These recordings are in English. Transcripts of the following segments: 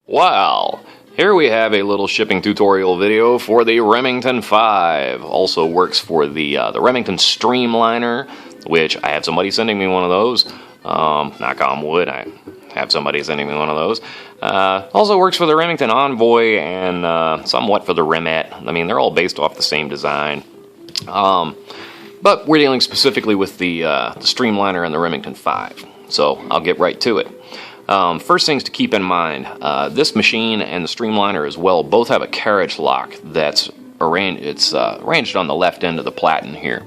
Well, here we have a little shipping tutorial video for the Remington 5. Also works for the Remington Streamliner, which I have somebody sending me one of those. Knock on wood, I have somebody sending me one of those. Also works for the Remington Envoy and somewhat for the Remet. I mean, they're all based off the same design. But we're dealing specifically with the Streamliner and the Remington 5. So I'll get right to it. First things to keep in mind, this machine and the Streamliner as well both have a carriage lock that's arranged on the left end of the platen here.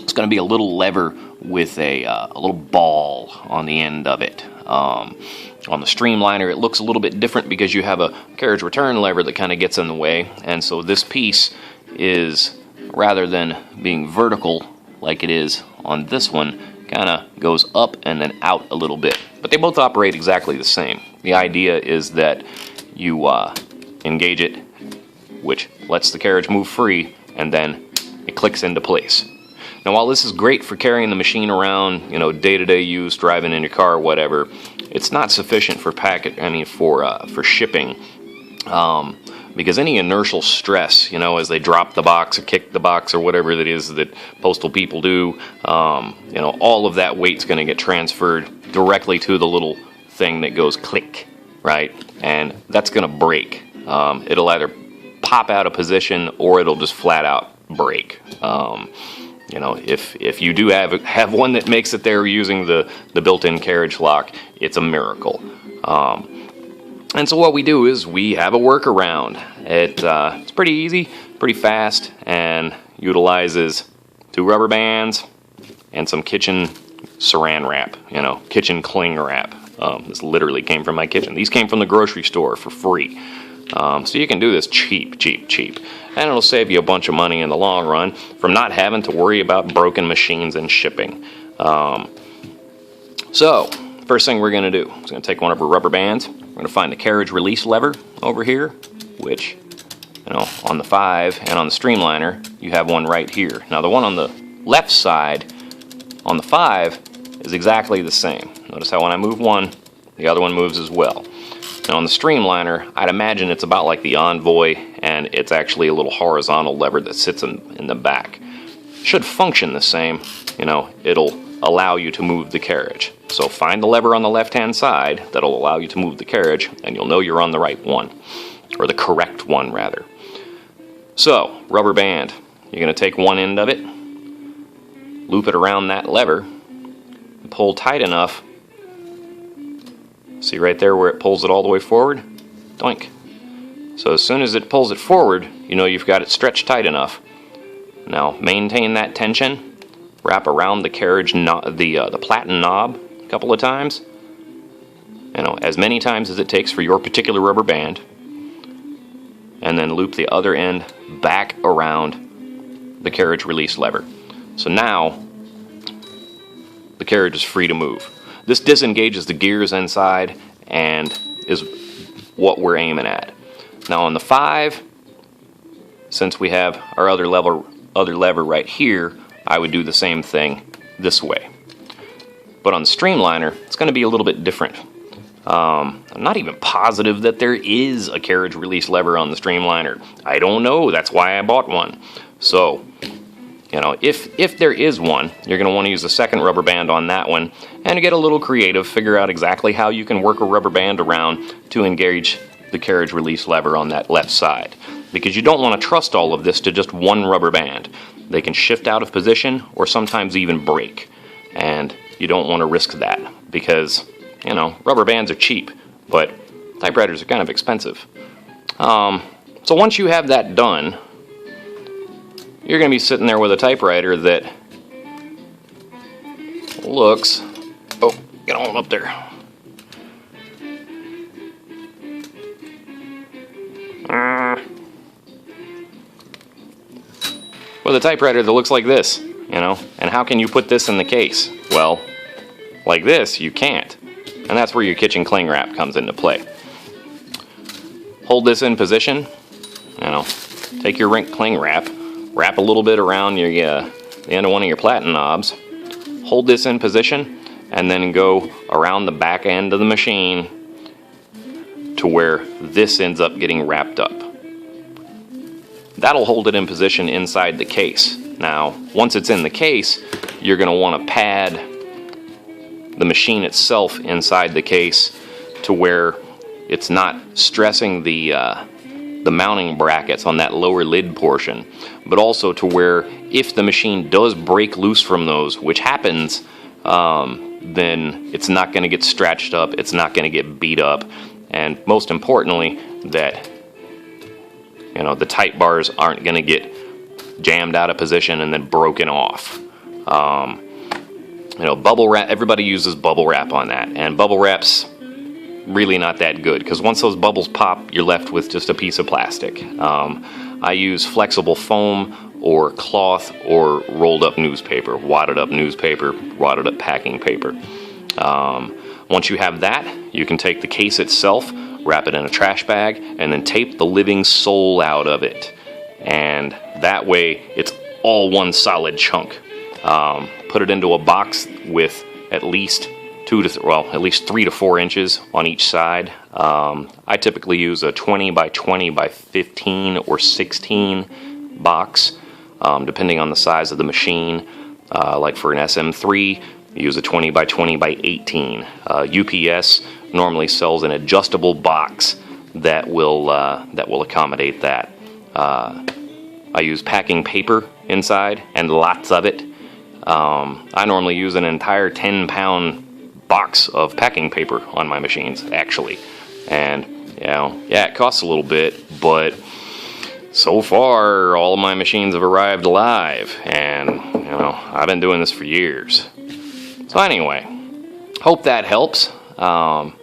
It's going to be a little lever with a little ball on the end of it. On the Streamliner it looks a little bit different because you have a carriage return lever that kind of gets in the way, and so this piece is, rather than being vertical like it is on this one, kind of goes up and then out a little bit. But they both operate exactly the same. The idea is that you engage it, which lets the carriage move free, and then it clicks into place. Now, while this is great for carrying the machine around, you know, day-to-day use, driving in your car, whatever, it's not sufficient for for shipping. Because any inertial stress, you know, as they drop the box or kick the box or whatever it is that postal people do, you know, all of that weight's going to get transferred directly to the little thing that goes click, right? And that's going to break. It'll either pop out of position or it'll just flat out break. You know, if you do have one that makes it there using the built-in carriage lock, it's a miracle. And so what we do is we have a workaround. It's pretty easy, pretty fast, and utilizes 2 rubber bands and some kitchen saran wrap, you know, kitchen cling wrap. This literally came from my kitchen. These came from the grocery store for free. So you can do this cheap. And it'll save you a bunch of money in the long run from not having to worry about broken machines and shipping. So, first thing we're going to do is going to take one of our rubber bands. We're going to find the carriage release lever over here, which, you know, on the 5 and on the Streamliner, you have one right here. Now, the one on the left side on the 5 is exactly the same. Notice how when I move one, the other one moves as well. Now, on the Streamliner, I'd imagine it's about like the Envoy, and it's actually a little horizontal lever that sits in the back. Should function the same. You know, it'll allow you to move the carriage. So find the lever on the left-hand side that'll allow you to move the carriage, and you'll know you're on the right one, or the correct one, rather. So, rubber band. You're going to take one end of it, loop it around that lever, and pull tight enough. See right there where it pulls it all the way forward? Doink. So as soon as it pulls it forward, you know you've got it stretched tight enough. Now, maintain that tension. Wrap around the carriage, the platen knob a couple of times. You know, as many times as it takes for your particular rubber band. And then loop the other end back around the carriage release lever. So now, the carriage is free to move. This disengages the gears inside and is what we're aiming at. Now on the 5, since we have our other lever right here, I would do the same thing this way. But on the Streamliner, it's going to be a little bit different. I'm not even positive that there is a carriage release lever on the Streamliner. I don't know. That's why I bought one. So, you know, if there is one, you're going to want to use the second rubber band on that one and get a little creative, figure out exactly how you can work a rubber band around to engage the carriage release lever on that left side. Because you don't want to trust all of this to just one rubber band. They can shift out of position or sometimes even break. And you don't want to risk that because, you know, rubber bands are cheap, but typewriters are kind of expensive. So once you have that done, you're going to be sitting there with a typewriter that looks... Oh, get on up there. With a typewriter that looks like this, you know. And how can you put this in the case? Well, like this, you can't. And that's where your kitchen cling wrap comes into play. Hold this in position, you know. Take your cling wrap, wrap a little bit around the end of one of your platen knobs. Hold this in position, and then go around the back end of the machine to where this ends up getting wrapped up. That'll hold it in position inside the case. Now, once it's in the case, you're going to want to pad the machine itself inside the case to where it's not stressing the mounting brackets on that lower lid portion, but also to where if the machine does break loose from those, which happens, then it's not going to get stretched up, it's not going to get beat up, and most importantly, that the tight bars aren't going to get jammed out of position and then broken off. Bubble wrap, everybody uses bubble wrap on that, and bubble wrap's really not that good, because once those bubbles pop, you're left with just a piece of plastic. I use flexible foam or cloth or rolled up newspaper, wadded up newspaper, wadded up packing paper. Once you have that, you can take the case itself, wrap it in a trash bag, and then tape the living soul out of it. And that way, it's all one solid chunk. Put it into a box with at least 3 to 4 inches on each side. I typically use a 20 by 20 by 15 or 16 box, depending on the size of the machine. Like for an SM3, you use a 20 by 20 by 18. UPS normally sells an adjustable box that will accommodate that. I use packing paper inside, and lots of it. I normally use an entire 10-pound box of packing paper on my machines, actually. And, it costs a little bit, but so far, all of my machines have arrived alive, and, I've been doing this for years. So anyway, hope that helps. Hope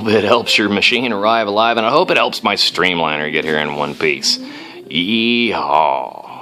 it helps your machine arrive alive, and I hope it helps my Streamliner get here in one piece. Yeehaw.